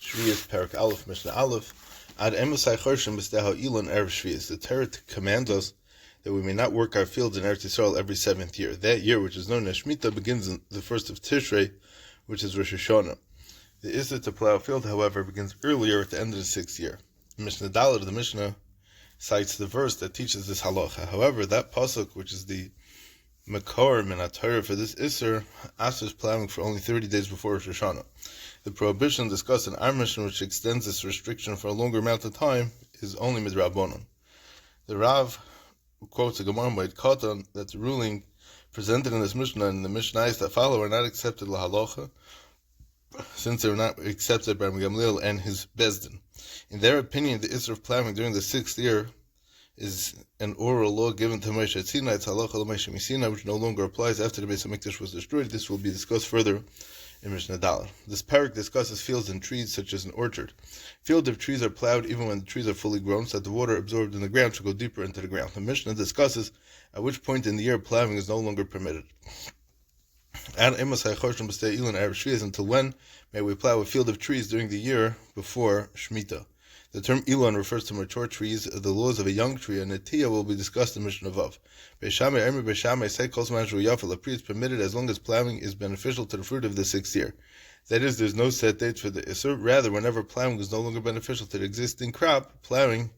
Shvi'is Perak Aleph Mishnah Aleph Ad Emusai Chorshim B'Steha Elon Erev Shvi'is. The Torah commands us that we may not work our fields in Eretz Yisrael every seventh year. That year, which is known as Shemitah, begins on the first of Tishrei, which is Rosh Hashanah. The Issur to plow a field, however, begins earlier at the end of the sixth year. Mishnah Dalet of the Mishnah cites the verse that teaches this halacha. However, that pasuk, which is the Makor min HaTorah for this Issur, asks plowing for only 30 days before Rosh Hashanah. The prohibition discussed in our Mishnah, which extends this restriction for a longer amount of time, is only midrabanan. The Rav quotes a Gemara by Katan that the ruling presented in this Mishnah and the Mishnayos that follow are not accepted lahalacha, since they were not accepted by Gamliel and his Bezdin. In their opinion, the Issur of plowing during the sixth year is an oral law given to Moshe at Sinai. It's halacha l'Moshe Misina, which no longer applies after the Beis HaMikdash was destroyed. This will be discussed further in Mishnah Dalet. This parak discusses fields and trees, such as an orchard. Fields of trees are plowed even when the trees are fully grown, so that the water absorbed in the ground should go deeper into the ground. The Mishnah discusses at which point in the year plowing is no longer permitted. Until when may we plow a field of trees during the year before Shemitah? The term Elon refers to mature trees. The laws of a young tree, and Netiya, will be discussed in Mishnah Vav. Beis Shammai say kol zman shehu yafel. A tree is permitted as long as plowing is beneficial to the fruit of the sixth year. That is, there's no set dates for the Issur. Rather, whenever plowing is no longer beneficial to the existing crop, plowing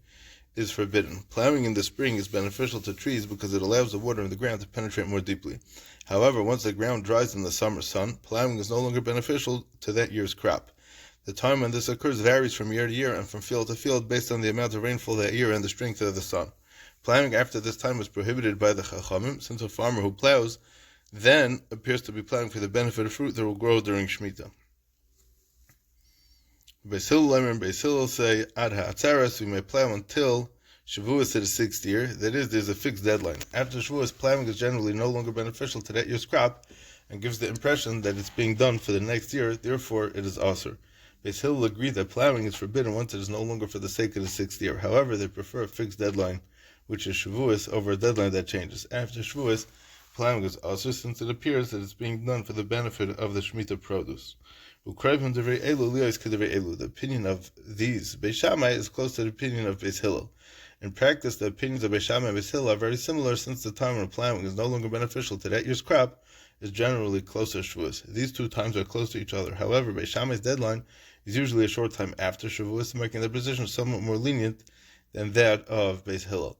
is forbidden. Plowing in the spring is beneficial to trees because it allows the water in the ground to penetrate more deeply. However, once the ground dries in the summer sun, plowing is no longer beneficial to that year's crop. The time when this occurs varies from year to year and from field to field based on the amount of rainfall that year and the strength of the sun. Plowing after this time was prohibited by the Chachamim, since a farmer who plows then appears to be plowing for the benefit of fruit that will grow during Shemitah. Beis Hillel say, Ad ha'atzaras, we may plow until Shavuos to the sixth year. That is, there's a fixed deadline. After Shavuos, plowing is generally no longer beneficial to that year's crop and gives the impression that it's being done for the next year, therefore it is asur. Beis Hillel agree that plowing is forbidden once it is no longer for the sake of the sixth year. However, they prefer a fixed deadline, which is Shavuos, over a deadline that changes. After Shavuos, plowing is asur, since it appears that it's being done for the benefit of the Shemitah produce. The opinion of these Beis Shammai is close to the opinion of Beis Hillel. In practice, the opinions of Beis Shammai and Beis Hillel are very similar, since the time when plowing is no longer beneficial to that year's crop is generally close to Shavuos. These two times are close to each other. However, Beis Shammai's deadline is usually a short time after Shavuos, making their position somewhat more lenient than that of Beis Hillel.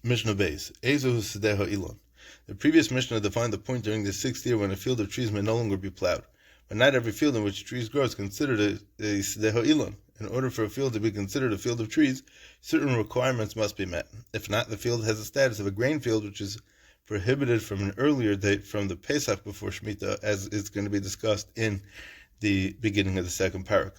Mishnah Beis. Ezu Sedeha Elon. The previous Mishnah defined the point during the sixth year when a field of trees may no longer be plowed. But not every field in which trees grow is considered a Sedeha Elon. In order for a field to be considered a field of trees, certain requirements must be met. If not, the field has the status of a grain field, which is prohibited from an earlier date from the Pesach before Shemitah, as is going to be discussed in the beginning of the second parak.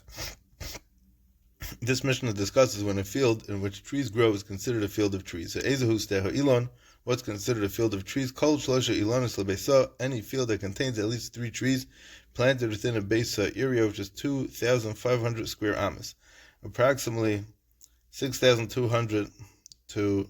This Mishnah discusses when a field in which trees grow is considered a field of trees. So, Ezehu Steha Elon, what's considered a field of trees? Kol Shlosha Elonis LeBeisa, any field that contains at least 3 trees planted within a Beisa area, which is 2,500 square amas, approximately 6,200 to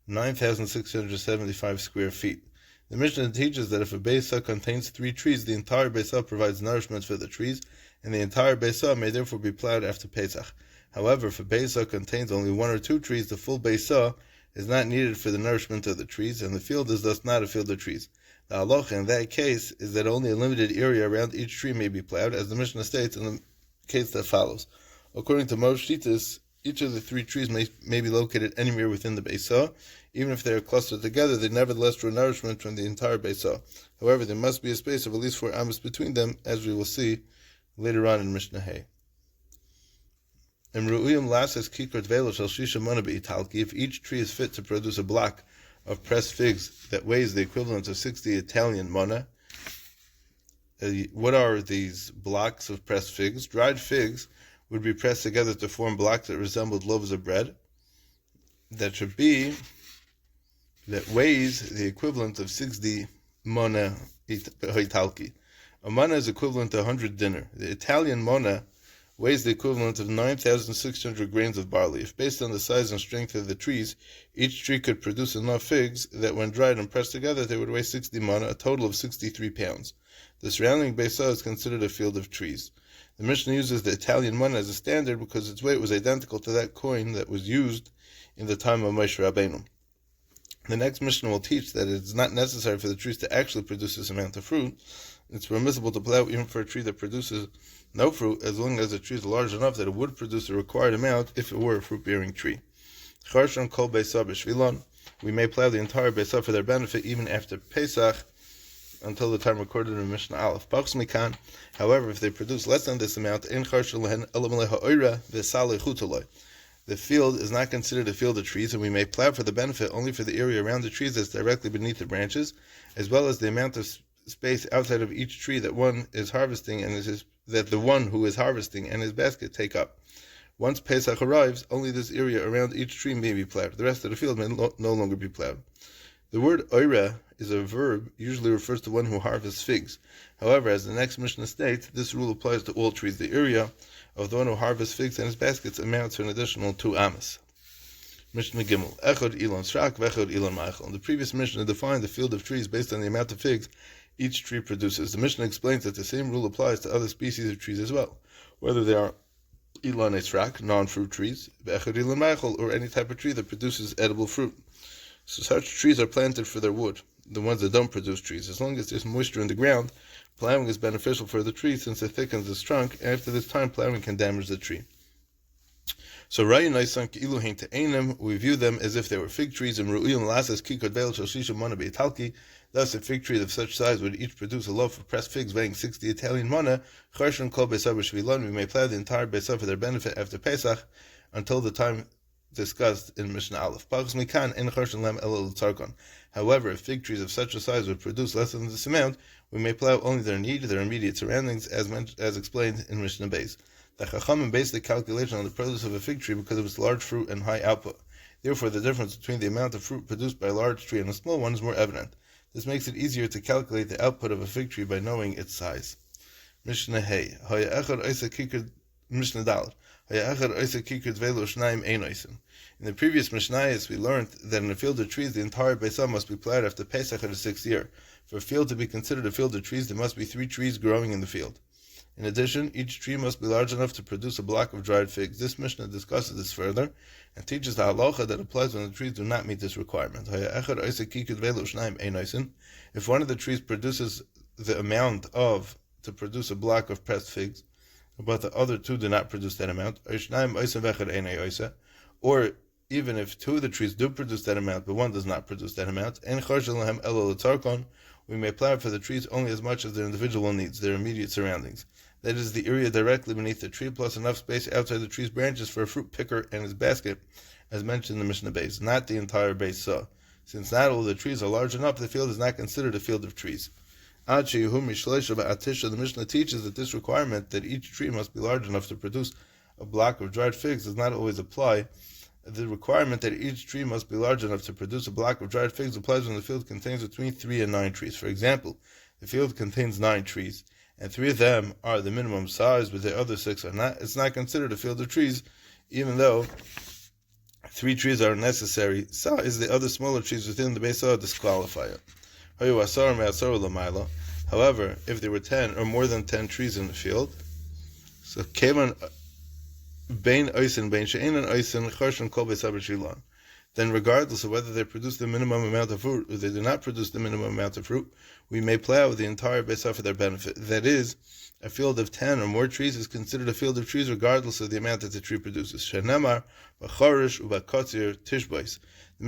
9,675 square feet. The Mishnah teaches that if a Beisa contains 3 trees, the entire Beisa provides nourishment for the trees, and the entire Beisa may therefore be plowed after Pesach. However, if a Beisa contains only 1 or 2 trees, the full Beisa is not needed for the nourishment of the trees, and the field is thus not a field of trees. The halacha in that case is that only a limited area around each tree may be plowed, as the Mishnah states in the case that follows. According to most Shittas, each of the 3 trees may be located anywhere within the Beisa. Even if they are clustered together, they nevertheless draw nourishment from the entire Beisa. However, there must be a space of at least 4 amos between them, as we will see later on in Mishnah Hay. If each tree is fit to produce a block of pressed figs that weighs the equivalent of 60 Italian mana. What are these blocks of pressed figs? Dried figs would be pressed together to form blocks that resembled loaves of bread. That weighs the equivalent of 60 mana Italki. A mana is equivalent to 100 dinar. The Italian mana weighs the equivalent of 9,600 grains of barley. If based on the size and strength of the trees, each tree could produce enough figs that when dried and pressed together, they would weigh 60 mana, a total of 63 pounds. The surrounding Beis is considered a field of trees. The Mishnah uses the Italian money as a standard because its weight was identical to that coin that was used in the time of Moshe Rabbeinu. The next Mishnah will teach that it is not necessary for the trees to actually produce this amount of fruit. It's permissible to plow even for a tree that produces no fruit, as long as the tree is large enough that it would produce the required amount if it were a fruit-bearing tree. We may plow the entire Beis for their benefit even after Pesach, until the time recorded in Mishnah Aleph. However, if they produce less than this amount, the field is not considered a field of trees, and we may plow for the benefit only for the area around the trees that's directly beneath the branches, as well as the amount of space outside of each tree that one is harvesting and that the one who is harvesting and his basket take up. Once Pesach arrives, only this area around each tree may be plowed. The rest of the field may no longer be plowed. The word oira is a verb, usually refers to one who harvests figs. However, as the next Mishnah states, this rule applies to all trees. The area of the one who harvests figs and his baskets amounts to an additional 2 amas. Mishnah Gimel, Echad Ilan Shrak, Vechad Ilan Ma'achal. In the previous Mishnah defined the field of trees based on the amount of figs each tree produces. The Mishnah explains that the same rule applies to other species of trees as well, whether they are Ilan Shrak, non-fruit trees, Vechad Ilan Ma'achal, or any type of tree that produces edible fruit. So such trees are planted for their wood, the ones that don't produce trees. As long as there's moisture in the ground, plowing is beneficial for the tree since it thickens its trunk. After this time, plowing can damage the tree. So we view them as if they were fig trees, and thus a fig tree of such size would each produce a loaf of pressed figs weighing 60 Italian mana. We may plow the entire Beis for their benefit after Pesach until the time discussed in Mishnah Aleph. However, if fig trees of such a size would produce less than this amount, we may plow only their immediate surroundings, as explained in Mishnah Beis. The Chachamim based the calculation on the produce of a fig tree because of its large fruit and high output. Therefore, the difference between the amount of fruit produced by a large tree and a small one is more evident. This makes it easier to calculate the output of a fig tree by knowing its size. Mishnah Hey, Mishnah Dalet. In the previous Mishnayos, we learned that in a field of trees, the entire Beis must be plowed after Pesach of the 6th year. For a field to be considered a field of trees, there must be 3 trees growing in the field. In addition, each tree must be large enough to produce a block of dried figs. This Mishnah discusses this further and teaches the halacha that applies when the trees do not meet this requirement. If one of the trees produces the amount to produce a block of pressed figs, but the other 2 do not produce that amount, or even if 2 of the trees do produce that amount, but one does not produce that amount, we may plow for the trees only as much as their individual needs, their immediate surroundings. That is, the area directly beneath the tree, plus enough space outside the tree's branches for a fruit picker and his basket, as mentioned in the Mishnah Beis, not the entire Beis. Since not all the trees are large enough, the field is not considered a field of trees. The Mishnah teaches that this requirement that each tree must be large enough to produce a block of dried figs does not always apply. The requirement that each tree must be large enough to produce a block of dried figs applies when the field contains between 3 and 9 trees. For example, the field contains 9 trees, and 3 of them are the minimum size, but the other 6 are not. It's not considered a field of trees, even though 3 trees are necessary. Size, the other smaller trees within the Beis disqualify it. However, if there were 10 or more than 10 trees in the field, so then regardless of whether they produce the minimum amount of fruit or they do not produce the minimum amount of fruit, we may plow the entire Beis for their benefit. That is, a field of 10 or more trees is considered a field of trees regardless of the amount that the tree produces. The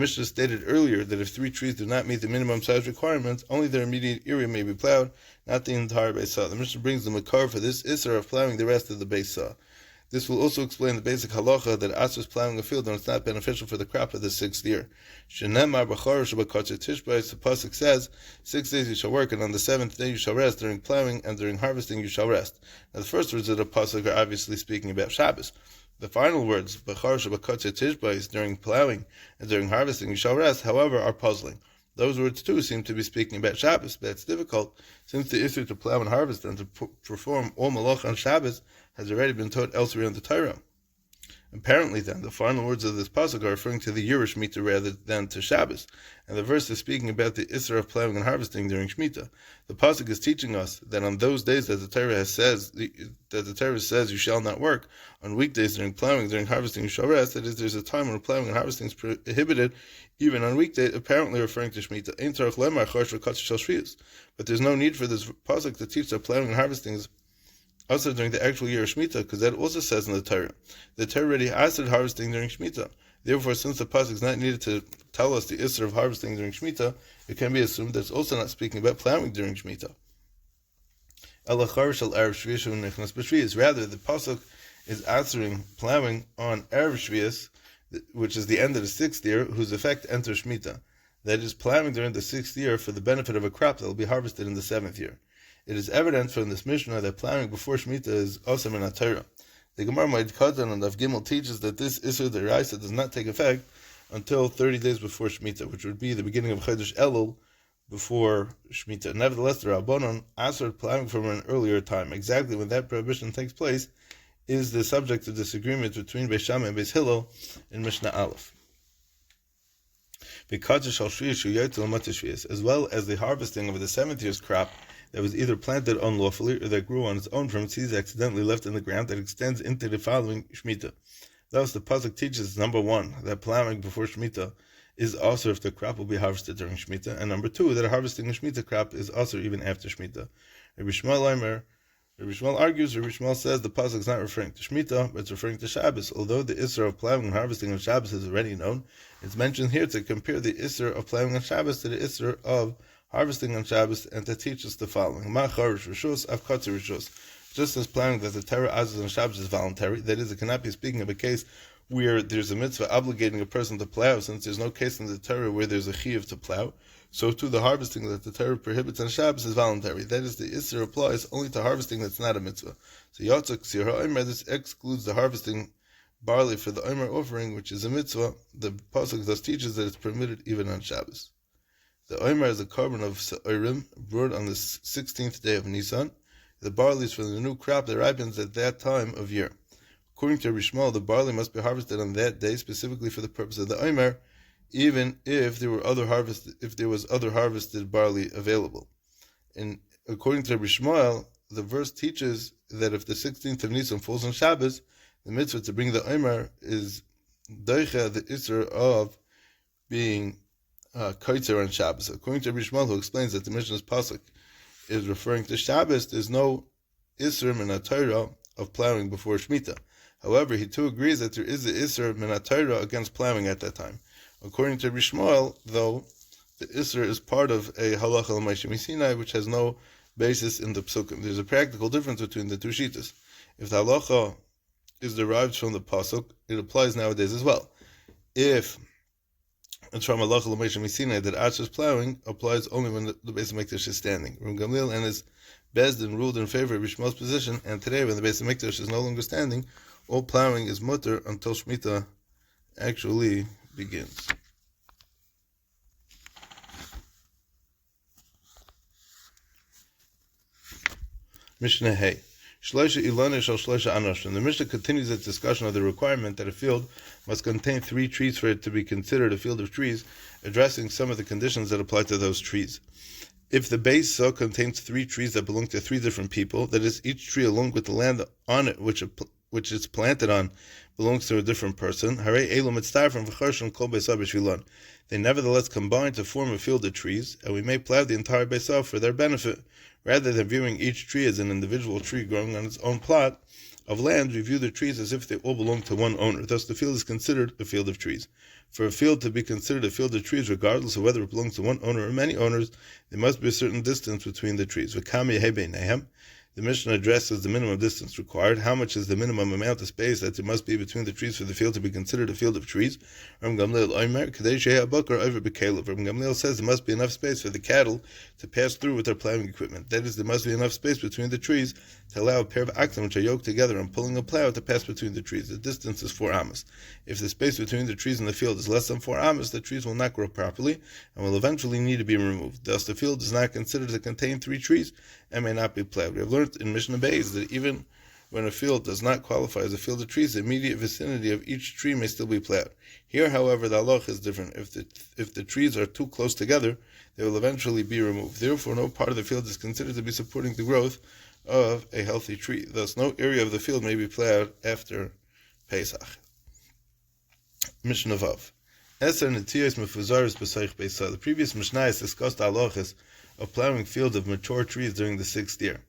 Mishnah stated earlier that if 3 trees do not meet the minimum size requirements, only their immediate area may be plowed, not the entire Beis. The Mishnah brings the makar for this isser of plowing the rest of the Beis. This will also explain the basic halacha that asur plowing a field when it's not beneficial for the crop of the 6th year. The pasuk says, 6 days you shall work, and on the 7th day you shall rest. During plowing and during harvesting you shall rest. Now the first words of the pasuk are obviously speaking about Shabbos. The final words, during plowing and during harvesting you shall rest, however, are puzzling. Those words too seem to be speaking about Shabbos, but it's difficult since the issue to plow and harvest and to perform all malach on Shabbos has already been taught elsewhere in the Torah. Apparently, then, the final words of this pasuk are referring to the year of Shemitah rather than to Shabbos, and the verse is speaking about the Isra of plowing and harvesting during Shemitah. The pasuk is teaching us that on those days that the Torah says you shall not work, on weekdays during plowing, during harvesting you shall rest. That is, there's a time when plowing and harvesting is prohibited, even on weekdays, apparently referring to Shemitah. But there's no need for this pasuk to teach that plowing and harvesting is also during the actual year of Shemitah, because that also says in the Torah. The Torah already asked harvesting during Shemitah. Therefore, since the pasuk is not needed to tell us the Isser of harvesting during Shemitah, it can be assumed that it's also not speaking about plowing during Shemitah. Rather, the pasuk is answering plowing on Erev Shvius, which is the end of the 6th year, whose effect enters Shemitah. That is, plowing during the 6th year for the benefit of a crop that will be harvested in the 7th year. It is evident from this Mishnah that plowing before Shemitah is also in Torah. The Gemara Moed Katan and Daf Gimel teaches that this Isur D'Oraisa does not take effect until 30 days before Shemitah, which would be the beginning of Chodesh Elul before Shemitah. Nevertheless, the Rabbanon answered plowing from an earlier time. Exactly when that prohibition takes place is the subject of disagreement between Beis Shammai and Beis Hillel in Mishnah Aleph. As well as the harvesting of the 7th year's crop that was either planted unlawfully or that grew on its own from seeds accidentally left in the ground that extends into the following Shemitah. Thus, the pasuk teaches, number 1, that plowing before Shemitah is also if the crop will be harvested during Shemitah, and number 2, that harvesting a Shemitah crop is also even after Shemitah. Rabbi Shmuel argues, Rabbi Shmuel says the pasuk is not referring to Shemitah, but it's referring to Shabbos. Although the Isra of plowing and harvesting on Shabbos is already known, it's mentioned here to compare the Isra of plowing on Shabbos to the Isra of harvesting on Shabbos, and to teach us the following: just as plowing that the Torah asks on Shabbos is voluntary, that is, it cannot be speaking of a case where there's a mitzvah obligating a person to plow, since there's no case in the Torah where there's a chiyuv to plow. So too the harvesting that the Torah prohibits on Shabbos is voluntary. That is, the Isser applies only to harvesting that's not a mitzvah. So Yatzak Ksir HaOmer, this excludes the harvesting barley for the Omer offering, which is a mitzvah. The pasuk thus teaches that it's permitted even on Shabbos. The Omer is a carbon of Se'irim, brought on the 16th day of Nisan. The barley is from the new crop that ripens at that time of year. According to Rishmal, the barley must be harvested on that day specifically for the purpose of the Omer, even if there was other harvested barley available. And according to Rishmal, the verse teaches that if the 16th of Nisan falls on Shabbos, the mitzvah to bring the Omer is doicha the Isser of being Kaitzer on Shabbos. According to Rishmal, who explains that the Mishnah's pasuk is referring to Shabbos, there's no Isser min Torah of plowing before Shemitah. However, he too agrees that there is the Isser min Torah against plowing at that time. According to Rishmal, though, the Isser is part of a halacha l'maishem Sinai, which has no basis in the psukim. There's a practical difference between the two shittas. If the halacha is derived from the pasuk, it applies nowadays as well. If it's from halacha l'maishem Sinai that Asher's plowing applies only when the Beis Hamikdash is standing. Ram Gamliel and his Bezdin ruled in favor of Rishmal's position, and today when the Beis Hamikdash is no longer standing, all plowing is mutter until Shemitah actually begins. Mishnah Hey. Shloisha Ilana Shal Shloisha Anosh. And the Mishnah continues its discussion of the requirement that a field must contain 3 trees for it to be considered a field of trees, addressing some of the conditions that apply to those trees. If the base contains 3 trees that belong to 3 different people, that is, each tree along with the land on it which it's planted on belongs to a different person, they nevertheless combine to form a field of trees, and we may plow the entire Beisah for their benefit. Rather than viewing each tree as an individual tree growing on its own plot of land, we view the trees as if they all belong to one owner. Thus, the field is considered a field of trees. For a field to be considered a field of trees, regardless of whether it belongs to one owner or many owners, there must be a certain distance between the trees. The Mishnah addresses the minimum distance required. How much is the minimum amount of space that there must be between the trees for the field to be considered a field of trees? Ram Gamliel says there must be enough space for the cattle to pass through with their plowing equipment. That is, there must be enough space between the trees to allow a pair of oxen which are yoked together and pulling a plow to pass between the trees. The distance is 4 amos. If the space between the trees in the field is less than 4 amos, the trees will not grow properly and will eventually need to be removed. Thus, the field is not considered to contain 3 trees and may not be plowed. We have learned in Mishnah Beis that even when a field does not qualify as a field of trees, the immediate vicinity of each tree may still be plowed. Here, however, the halacha is different. If the trees are too close together, they will eventually be removed. Therefore, no part of the field is considered to be supporting the growth of a healthy tree. Thus, no area of the field may be plowed after Pesach. Mishnah Vav. The previous Mishnah has discussed the halachas of plowing fields of mature trees during the 6th year.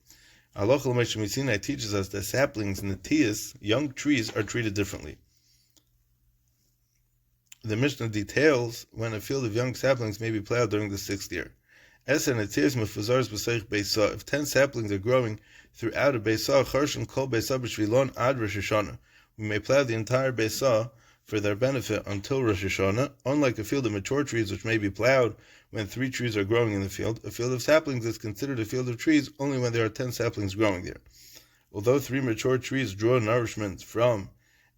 Halacha l'Moshe Sinai teaches us that saplings and netias, young trees, are treated differently. The Mishnah details when a field of young saplings may be plowed during the 6th year. If 10 saplings are growing throughout a Beisah, Charshin Kol Beisah B'Shvilon Ad Rosh Hashanah, we may plow the entire Beisah for their benefit until Rosh Hashanah. Unlike a field of mature trees, which may be plowed when 3 trees are growing in the field, a field of saplings is considered a field of trees only when there are 10 saplings growing there. Although 3 mature trees draw nourishment from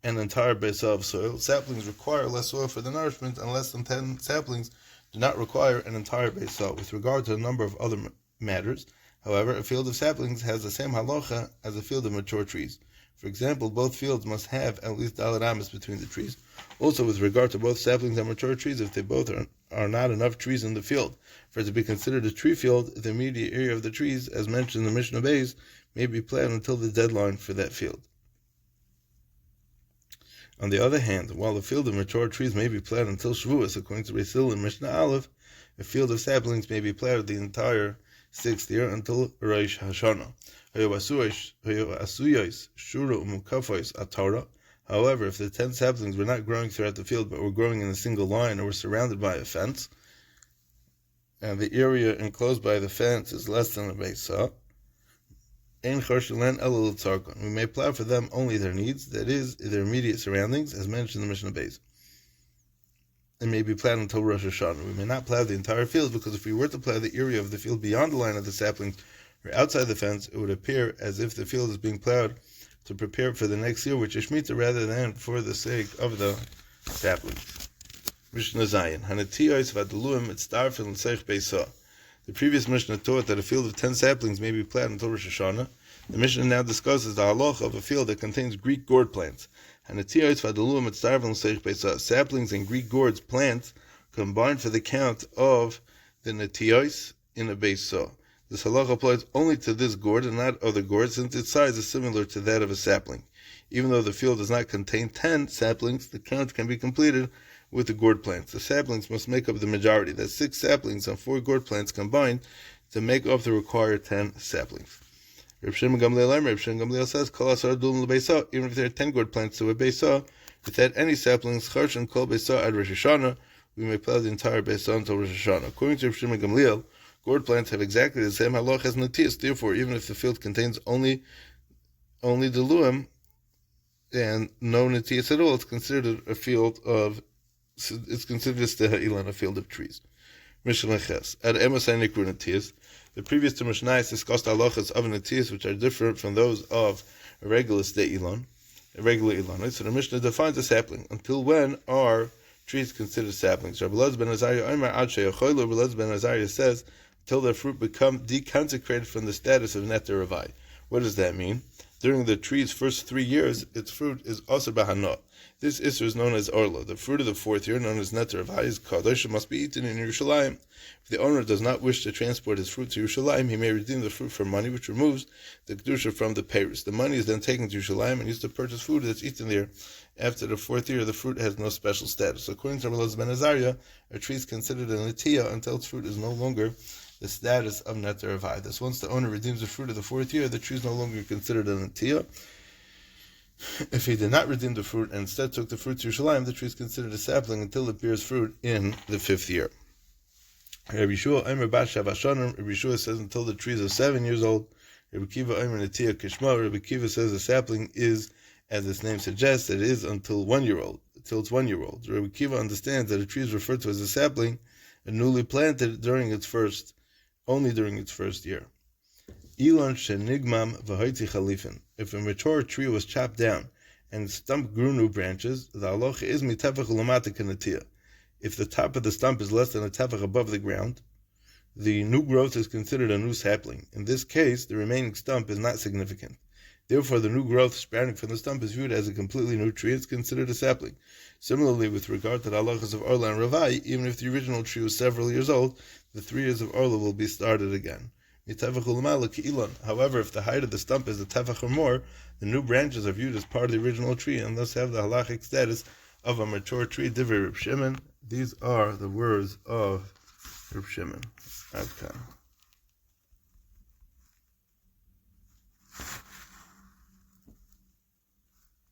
an entire Beisah of soil, saplings require less soil for the nourishment, and less than 10 saplings do not require an entire Beisah. With regard to a number of other matters, however, a field of saplings has the same halacha as a field of mature trees. For example, both fields must have at least daled amas between the trees. Also, with regard to both saplings and mature trees, if they both are not enough trees in the field for it to be considered a tree field, the immediate area of the trees, as mentioned in the Mishnah Beis, may be plowed until the deadline for that field. On the other hand, while the field of mature trees may be plowed until Shavuos, according to Beis Hillel in Mishnah Aleph, a field of saplings may be plowed the entire 6th year until Rosh Hashanah. However, if the 10 saplings were not growing throughout the field, but were growing in a single line or were surrounded by a fence, and the area enclosed by the fence is less than a Beisah, we may plow for them only their needs, that is, their immediate surroundings, as mentioned in the Mishnah Beis. It may be plowed until Rosh Hashanah. We may not plow the entire field, because if we were to plow the area of the field beyond the line of the saplings or outside the fence, it would appear as if the field is being plowed to prepare for the next year, which is Shemitah, rather than for the sake of the saplings. Mishnah Zayin. The previous Mishnah taught that a field of 10 saplings may be plowed until Rosh Hashanah. The Mishnah now discusses the halacha of a field that contains Greek gourd plants. Saplings and Greek gourds plants combined for the count of the netiyos in a beisah. This halacha applies only to this gourd and not other gourds, since its size is similar to that of a sapling. Even though the field does not contain 10 saplings, the count can be completed with the gourd plants. The saplings must make up the majority. That's 6 saplings and 4 gourd plants combined to make up the required 10 saplings. Reb Shimon Gamliel says, even if there are 10 gourd plants to a beisah, without any saplings, Charshin Kol Beisah Ad Rosh Hashanah, we may plow the entire beisah until Rosh Hashanah. According to Reb Shimon Gamliel, gourd plants have exactly the same halacha as netias. Therefore, even if the field contains only deluim and no netias at all, it's considered a field of. It's considered a steha'ilan, a field of trees. Mishnah Ches. At Emasai Nikru netias. The previous two Mishnayos discussed halachas of netias, which are different from those of a regular steha'ilan, a regular ilan. So the Mishnah defines a sapling. Until when are trees considered saplings? Rabbi Elazar ben Azariah says, until their fruit become deconsecrated from the status of neter avai. What does that mean? During the tree's first 3 years, its fruit is aser b'hana. This isser is known as orla. The fruit of the 4th year, known as neter avai, is kadosh and must be eaten in Yerushalayim. If the owner does not wish to transport his fruit to Yerushalayim, he may redeem the fruit for money, which removes the kedusha from the peiros. The money is then taken to Yerushalayim and used to purchase food that's eaten there. After the 4th year, the fruit has no special status. According to Rabbi Elazar ben Azariah, a tree is considered a netiyah until its fruit is no longer the status of neter avai. Thus, once the owner redeems the fruit of the 4th year, the tree is no longer considered a netiyah. If he did not redeem the fruit and instead took the fruit to Yerushalayim, the tree is considered a sapling until it bears fruit in the 5th year. Rabbi Yeshua says until the trees are 7 years old. Rabbi Kiva says a sapling is, as its name suggests, it is until 1 year old. Until it's 1 year old. Rabbi Kiva understands that a tree is referred to as a sapling and newly planted only during its first year. Ilon shenigmam v'hoitzi chalifin. If a mature tree was chopped down and its stump grew new branches, the halacha is mitefach ulamata kanatiyah. If the top of the stump is less than a tefach above the ground, the new growth is considered a new sapling. In this case, the remaining stump is not significant. Therefore, the new growth sprouting from the stump is viewed as a completely new tree and is considered a sapling. Similarly, with regard to the halachas of Orla and Ravai, even if the original tree was several years old, the 3 years of Orla will be started again. However, if the height of the stump is a tefach or more, the new branches are viewed as part of the original tree and thus have the halachic status of a mature tree. Divrei Reb Shimon. These are the words of Reb Shimon. Adkan.